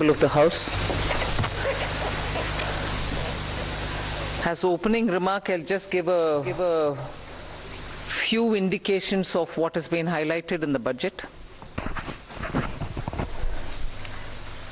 of the House. As opening remark, I'll just give a few indications of what has been highlighted in the budget.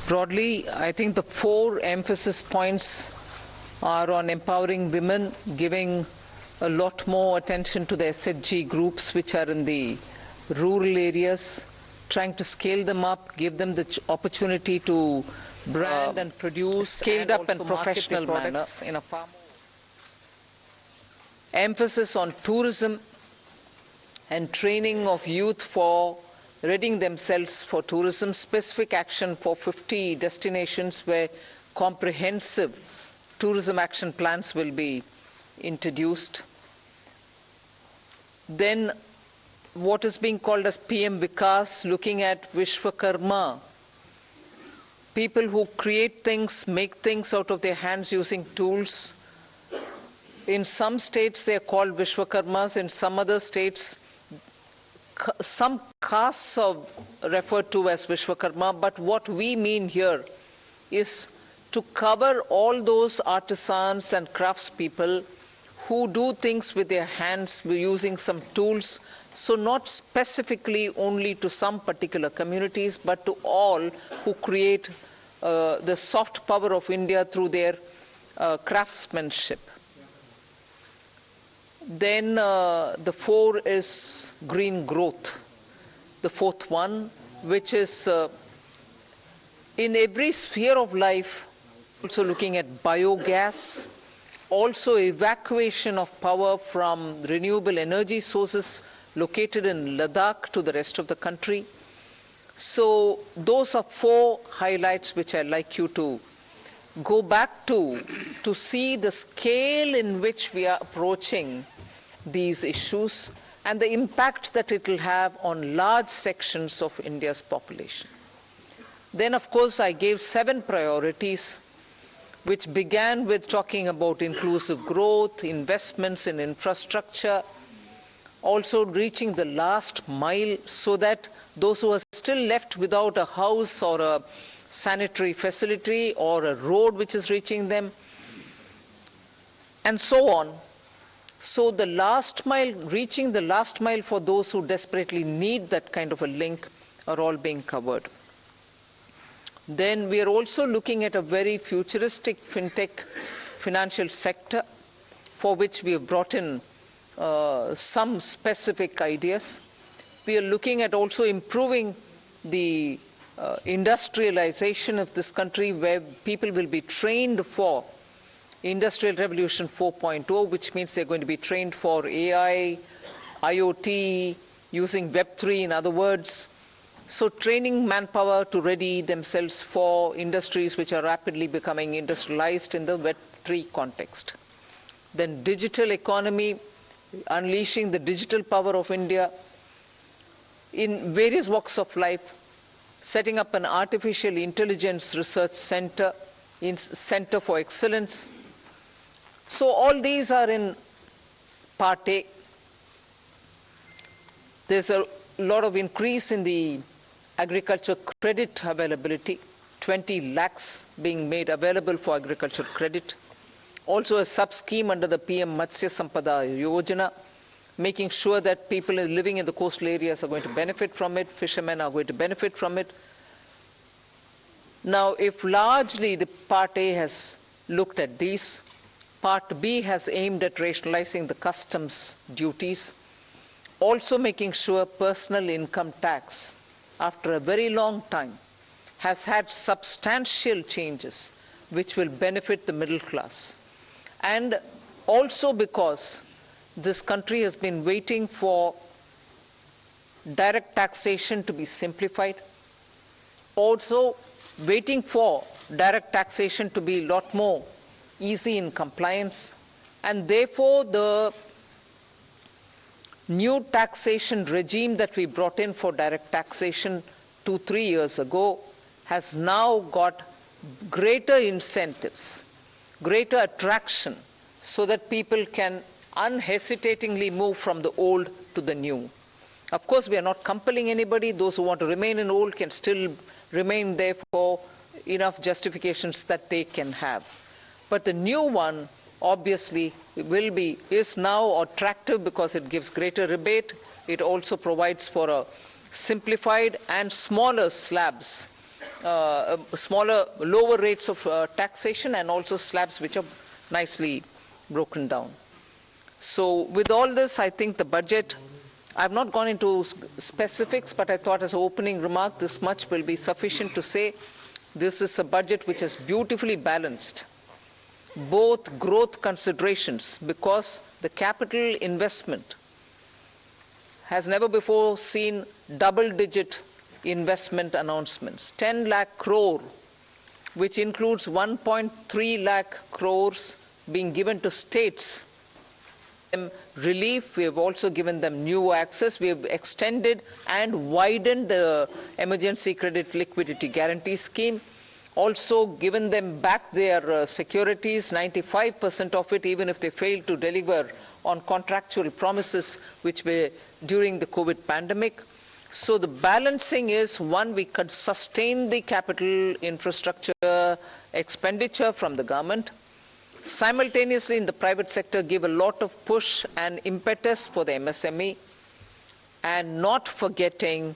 Broadly, I think the 4 emphasis points are on empowering women, giving a lot more attention to the SHG groups which are in the rural areas, trying to scale them up, give them the opportunity to brand and produce scaled up and professional manner in a far more emphasis on tourism and training of youth for readying themselves for tourism, specific action for 50 destinations where comprehensive tourism action plans will be introduced. Then what is being called as PM Vikas, looking at Vishwakarma, people who create things, make things out of their hands using tools. In some states they are called Vishwakarmas, in some other states some castes are referred to as Vishwakarma, but what we mean here is to cover all those artisans and craftspeople who do things with their hands using some tools, so not specifically only to some particular communities, but to all who create the soft power of India through their craftsmanship. Then the 4 is green growth, the 4th one, which is in every sphere of life, also looking at biogas, also evacuation of power from renewable energy sources located in Ladakh to the rest of the country. So those are 4 highlights which I'd like you to go back to see the scale in which we are approaching these issues and the impact that it will have on large sections of India's population. Then, of course, I gave 7 priorities, which began with talking about inclusive growth, investments in infrastructure, also reaching the last mile so that those who are still left without a house or a sanitary facility or a road which is reaching them, and so on. So the last mile, reaching the last mile for those who desperately need that kind of a link are all being covered. Then we are also looking at a very futuristic fintech financial sector for which we have brought in some specific ideas. We are looking at also improving the industrialization of this country, where people will be trained for Industrial Revolution 4.0, which means they're going to be trained for AI, IoT, using Web3 in other words. So training manpower to ready themselves for industries which are rapidly becoming industrialized in the Web3 context. Then digital economy, unleashing the digital power of India in various walks of life, setting up an artificial intelligence research center, Center for Excellence. So all these are in Part A. There's a lot of increase in the agriculture credit availability, 20 lakhs being made available for agriculture credit. Also a sub-scheme under the PM Matsya Sampada Yojana, making sure that people living in the coastal areas are going to benefit from it, fishermen are going to benefit from it. Now, if largely the Part A has looked at these, Part B has aimed at rationalizing the customs duties, also making sure personal income tax, after a very long time, has had substantial changes which will benefit the middle class. And also because this country has been waiting for direct taxation to be simplified, also waiting for direct taxation to be a lot more easy in compliance, and therefore the new taxation regime that we brought in for direct taxation 2-3 years ago has now got greater incentives, greater attraction, so that people can unhesitatingly move from the old to the new. Of course, we are not compelling anybody. Those who want to remain in old can still remain there for enough justifications that they can have. But the new one obviously is now attractive because it gives greater rebate. It also provides for a simplified and smaller slabs, lower rates of taxation, and also slabs which are nicely broken down. So with all this, I think the budget, I've not gone into specifics, but I thought as an opening remark, this much will be sufficient to say this is a budget which is beautifully balanced. Both growth considerations, because the capital investment has never before seen double-digit investment announcements. 10 lakh crore, which includes 1.3 lakh crores being given to states. Relief, we have also given them new access. We have extended and widened the emergency credit liquidity guarantee scheme. Also given them back their securities, 95% of it, even if they fail to deliver on contractual promises which were during the COVID pandemic. So the balancing is, one, we could sustain the capital infrastructure expenditure from the government. Simultaneously, in the private sector, give a lot of push and impetus for the MSME, and not forgetting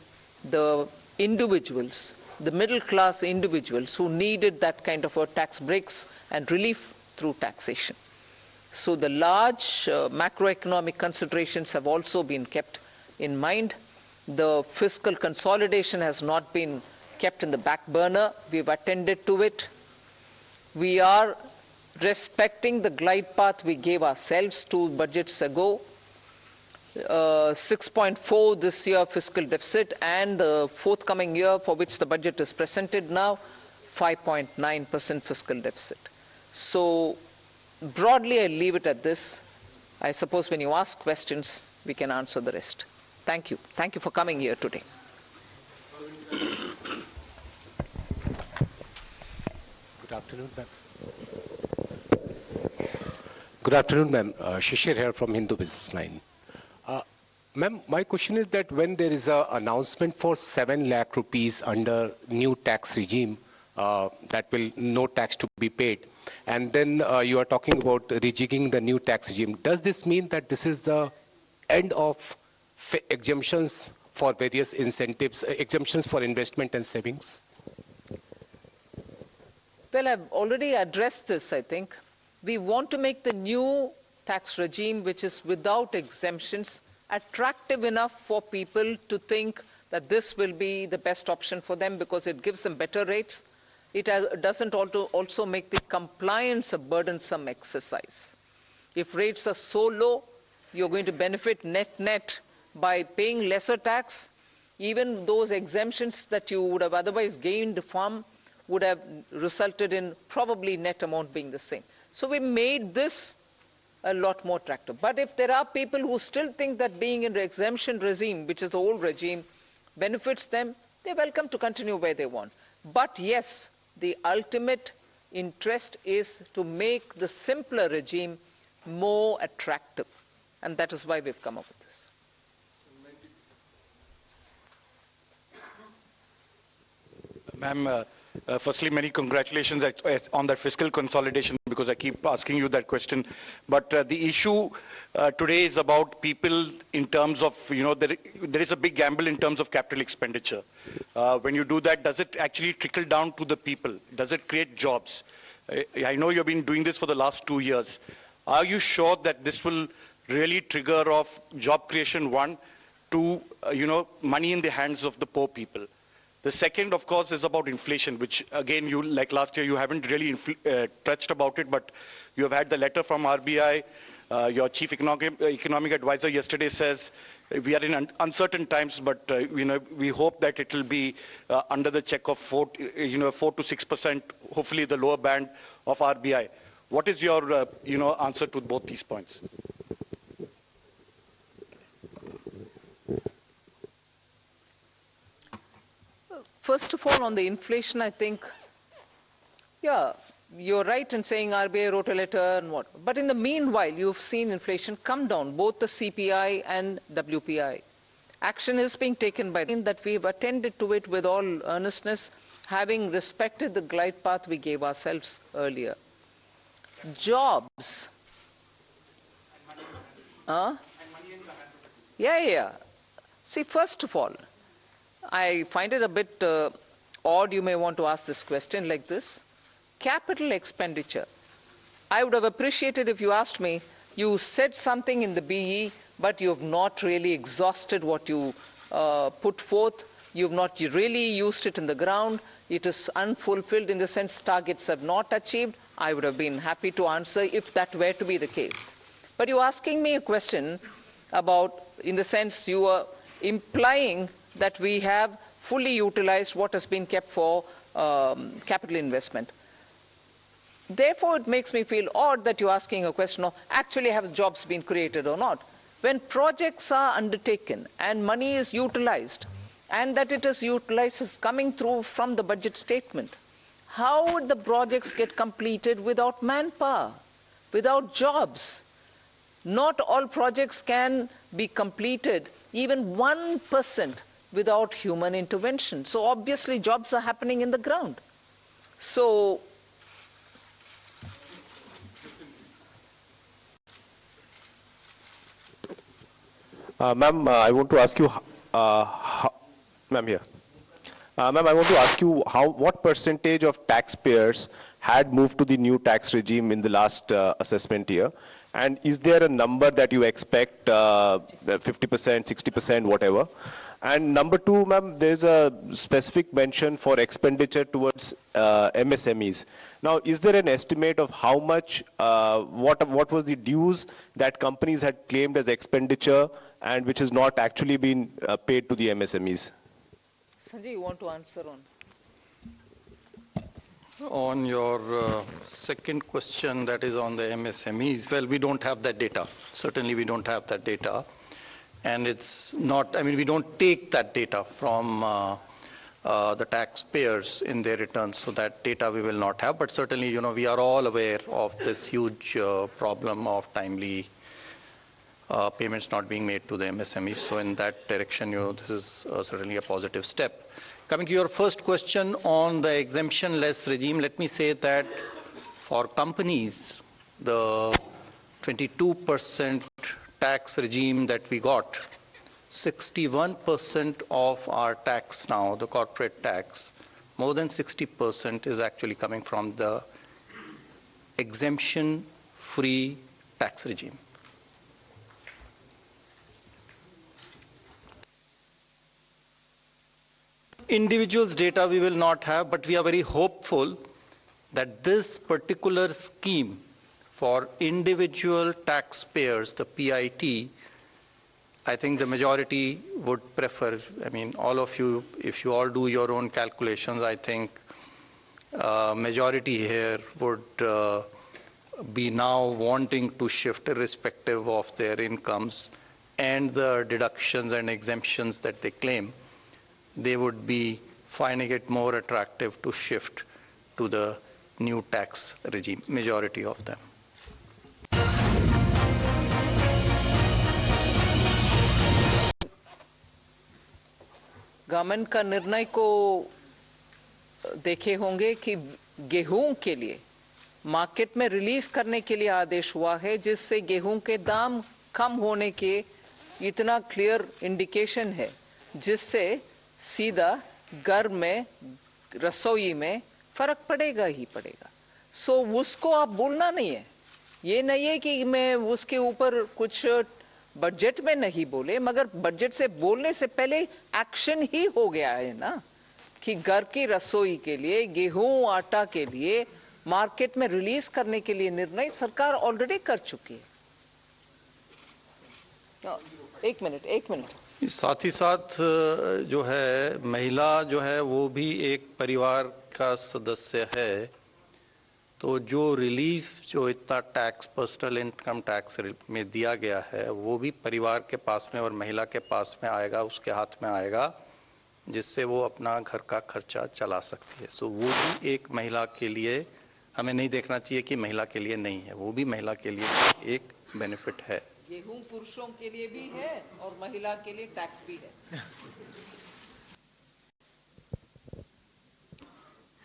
the individuals, the middle class individuals who needed that kind of a tax breaks and relief through taxation. So the large macroeconomic considerations have also been kept in mind. The fiscal consolidation has not been kept in the back burner. We've attended to it. We are respecting the glide path we gave ourselves 2 budgets ago. 6.4 this year fiscal deficit, and the forthcoming year for which the budget is presented now, 5.9% fiscal deficit. So broadly, I leave it at this. I suppose when you ask questions, we can answer the rest. Thank you. Thank you for coming here today. Good afternoon, ma'am. Good afternoon, ma'am. Shishir here from Hindu Business Line. Ma'am, my question is that when there is an announcement for 7 lakh rupees under new tax regime, that will no tax to be paid, and then you are talking about rejigging the new tax regime, does this mean that this is the end of exemptions for various incentives, exemptions for investment and savings? Well, I've already addressed this, I think. We want to make the new tax regime, which is without exemptions, attractive enough for people to think that this will be the best option for them because it gives them better rates. It doesn't also make the compliance a burdensome exercise. If rates are so low, you're going to benefit net by paying lesser tax. Even those exemptions that you would have otherwise gained from would have resulted in probably net amount being the same. So we made this a lot more attractive. But if there are people who still think that being in the exemption regime, which is the old regime, benefits them, they're welcome to continue where they want. But yes, the ultimate interest is to make the simpler regime more attractive. And that is why we've come up with this. Ma'am, firstly, many congratulations on that fiscal consolidation, because I keep asking you that question. But the issue today is about people in terms of, there is a big gamble in terms of capital expenditure. When you do that, does it actually trickle down to the people? Does it create jobs? I know you've been doing this for the last 2 years. Are you sure that this will really trigger off job creation, one, to, money in the hands of the poor people? The second, of course, is about inflation, which, again, like last year, you haven't really touched about it, but you have had the letter from RBI. Your chief economic advisor yesterday says we are in uncertain times, but we hope that it will be under the check of 4 to 6%, hopefully the lower band of RBI. What is your answer to both these points? First of all, on the inflation, I think, yeah, you're right in saying RBI wrote a letter and what. But in the meanwhile, you've seen inflation come down, both the CPI and WPI. Action is being taken by that we've attended to it with all earnestness. having respected the glide path we gave ourselves earlier. Jobs. Yeah. See, first of all, I find it a bit odd you may want to ask this question like this. Capital expenditure. I would have appreciated if you asked me, you said something in the BE, but you have not really exhausted what you put forth. You have not really used it in the ground. It is unfulfilled in the sense targets have not achieved. I would have been happy to answer if that were to be the case. But you're asking me a question about, in the sense you are implying that we have fully utilized what has been kept for capital investment. Therefore, it makes me feel odd that you're asking a question of actually have jobs been created or not. When projects are undertaken and money is utilized, and that it is utilized is coming through from the budget statement, how would the projects get completed without manpower, without jobs? Not all projects can be completed, even 1%, without human intervention. So obviously jobs are happening in the ground. So Ma'am, I want to ask you, ma'am here. Ma'am, I want to ask you what percentage of taxpayers had moved to the new tax regime in the last assessment year? And is there a number that you expect, 50%, 60%, whatever? And number two, ma'am, there's a specific mention for expenditure towards MSMEs. Now, is there an estimate of how much, what was the dues that companies had claimed as expenditure and which has not actually been paid to the MSMEs? Sanjay, you want to answer on? On your second question, that is on the MSMEs, well, we don't have that data. Certainly, we don't have that data. And it's not, I mean, we don't take that data from the taxpayers in their returns, so that data we will not have. But certainly, you know, we are all aware of this huge problem of timely payments not being made to the MSMEs. So in that direction, you know, this is certainly a positive step. Coming to your first question on the exemption-less regime, let me say that for companies, the 22% tax regime that we got, 61% of our tax now, the corporate tax, more than 60% is actually coming from the exemption-free tax regime. Individuals' data we will not have, but we are very hopeful that this particular scheme for individual taxpayers, the PIT, I think the majority would prefer, I mean, all of you, if you all do your own calculations, I think majority here would be now wanting to shift irrespective of their incomes and the deductions and exemptions that they claim. They would be finding it more attractive to shift to the new tax regime, majority of them. Government का निर्णय को देखे होंगे कि गेहूं के लिए market में रिलीज करने के लिए आदेश हुआ है, जिससे गेहूं के दाम कम होने के इतना क्लियर इंडिकेशन है, जिससे सीधा घर में रसोई में फर्क पड़ेगा ही पड़ेगा. सो उसको आप बोलना नहीं है. ये नहीं है कि मैं उसके ऊपर कुछ बजट में नहीं बोले, मगर बजट से बोलने से पहले एक्शन ही हो गया है ना, कि घर की रसोई के लिए गेहूं आटा के लिए मार्केट में रिलीज करने के लिए निर्णय सरकार ऑलरेडी कर चुकी है. एक मिनट. साथ ही साथ जो है महिला जो है वो भी एक परिवार का सदस्य है, तो जो रिलीफ जो इतना टैक्स पर्सनल इनकम टैक्स में दिया गया है वो भी परिवार के पास में और महिला के पास में आएगा, उसके हाथ में आएगा, जिससे वो अपना घर का खर्चा चला सकती है. सो वो भी एक महिला के लिए, हमें नहीं देखना चाहिए कि महिला के लिए नहीं है, वो भी महिला के लिए एक बेनिफिट है. गेहूं पुरुषों के लिए भी है और महिला के लिए टैक्स भी है.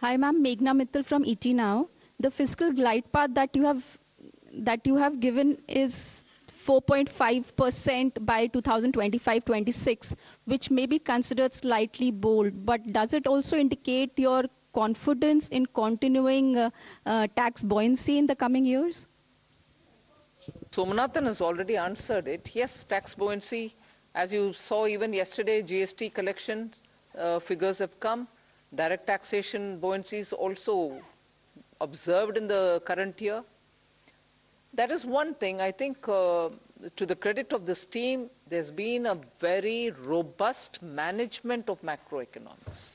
Hi, ma'am. Meghna Mittal from ET Now. The fiscal glide path that you have given is 4.5% by 2025-26, which may be considered slightly bold. But does it also indicate your confidence in continuing tax buoyancy in the coming years? Somanathan has already answered it. Yes, tax buoyancy, as you saw even yesterday, GST collection figures have come. Direct taxation buoyancy is also observed in the current year. That is one thing. I think to the credit of this team, there's been a very robust management of macroeconomics.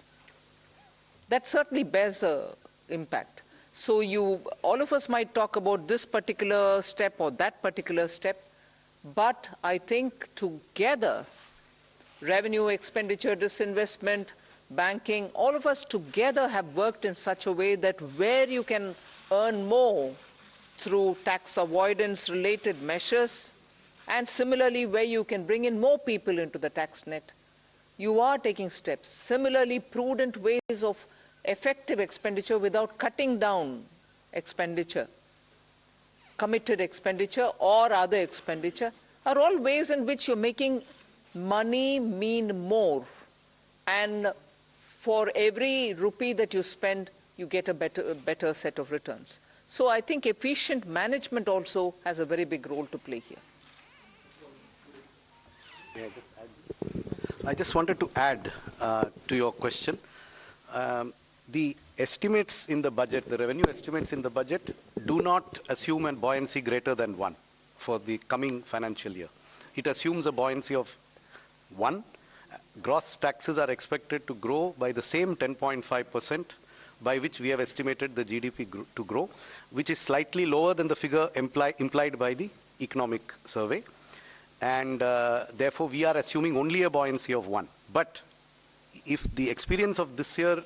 That certainly bears an impact. So all of us might talk about this particular step or that particular step, but I think together, revenue, expenditure, disinvestment, banking, all of us together have worked in such a way that where you can earn more through tax avoidance related measures, and similarly where you can bring in more people into the tax net, you are taking steps. Similarly, prudent ways of effective expenditure without cutting down expenditure, committed expenditure or other expenditure, are all ways in which you're making money mean more. And for every rupee that you spend, you get a better set of returns. So I think efficient management also has a very big role to play here. I just wanted to add to your question. The estimates in the budget, the revenue estimates in the budget, do not assume a buoyancy greater than 1 for the coming financial year. It assumes a buoyancy of 1. Gross taxes are expected to grow by the same 10.5%, by which we have estimated the GDP to grow, which is slightly lower than the figure implied by the economic survey. And therefore, we are assuming only a buoyancy of 1. But if the experience of this year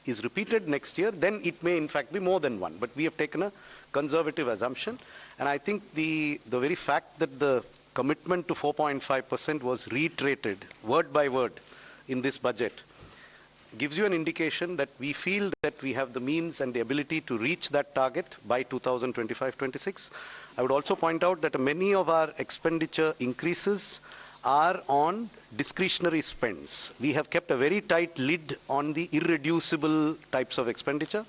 is repeated next year, then it may in fact be more than 1. But we have taken a conservative assumption. And I think the very fact that the commitment to 4.5% was reiterated word by word in this budget gives you an indication that we feel that we have the means and the ability to reach that target by 2025-26. I would also point out that many of our expenditure increases are on discretionary spends. We have kept a very tight lid on the irreducible types of expenditure,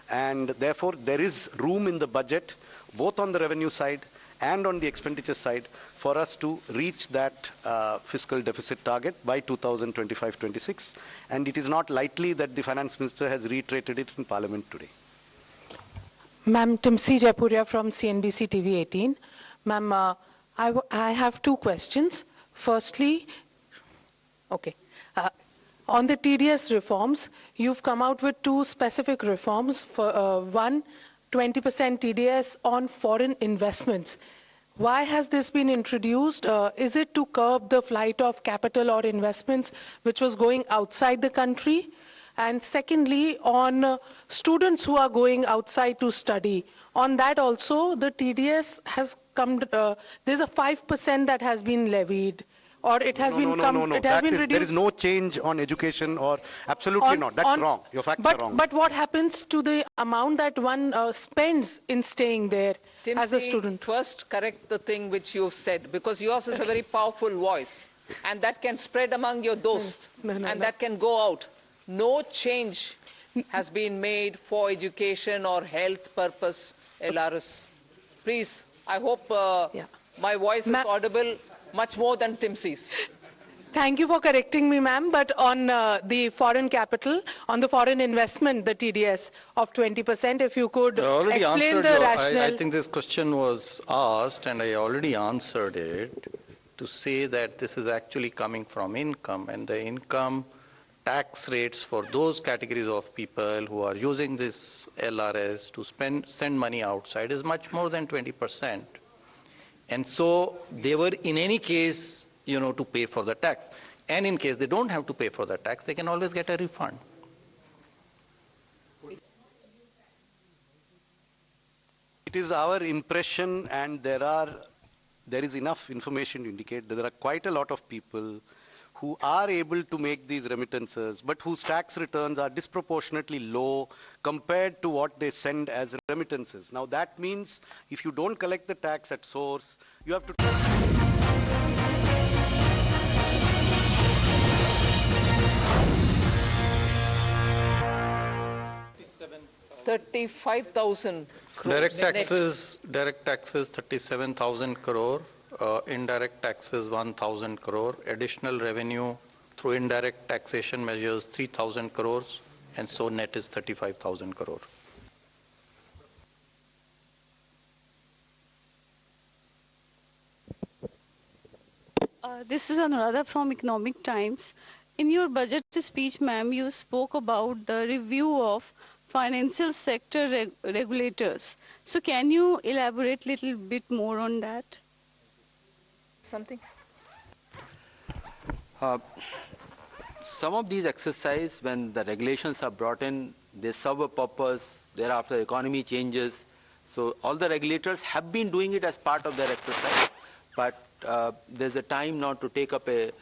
and therefore there is room in the budget, both on the revenue side and on the expenditure side, for us to reach that fiscal deficit target by 2025-26. And it is not lightly that the Finance Minister has reiterated it in Parliament today. Ma'am, Timsi Jaipuria from CNBC TV 18. Ma'am, I have two questions. Firstly, on the TDS reforms, you've come out with two specific reforms. For one, 20% TDS on foreign investments. Why has this been introduced? Is it to curb the flight of capital or investments which was going outside the country? And secondly, on students who are going outside to study, on that also the TDS has come, there's a 5% that has been levied. Or it has been reduced. There is no change on education, or absolutely not. That's wrong. Your facts are wrong. But what happens to the amount that one spends in staying there as a student? First, correct the thing which you've said, because yours is a very powerful voice, and that can spread among your dosts, that can go out. No change has been made for education or health purpose, LRS. Please, I hope my voice is audible much more than Timsi's. Thank you for correcting me, ma'am. But on the foreign capital, on the foreign investment, the TDS of 20%, if you could explain the rationale. I think this question was asked, and I already answered it, to say that this is actually coming from income, and the income tax rates for those categories of people who are using this LRS to send money outside is much more than 20%. And so they were in any case, to pay for the tax. And in case they don't have to pay for the tax, they can always get a refund. It is our impression, and there is enough information to indicate that there are quite a lot of people who are able to make these remittances, but whose tax returns are disproportionately low compared to what they send as remittances. Now that means if you don't collect the tax at source, you have to... 35,000 crores. Direct taxes 37,000 crore, indirect taxes 1,000 crore, additional revenue through indirect taxation measures 3,000 crores, and so net is 35,000 crore. This is Anuradha from Economic Times. In your budget speech, ma'am, you spoke about the review of financial sector regulators. So can you elaborate a little bit more on that? Something? Some of these exercises, when the regulations are brought in, they serve a purpose. Thereafter, the economy changes. So all the regulators have been doing it as part of their exercise. But there's a time now to take up a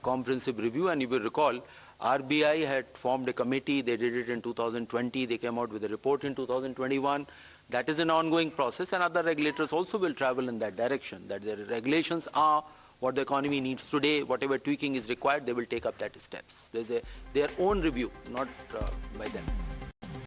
comprehensive review. And you will recall, RBI had formed a committee. They did it in 2020. They came out with a report in 2021. That is an ongoing process, and other regulators also will travel in that direction, that their regulations are what the economy needs today. Whatever tweaking is required, they will take up that steps. There's their own review, not by them.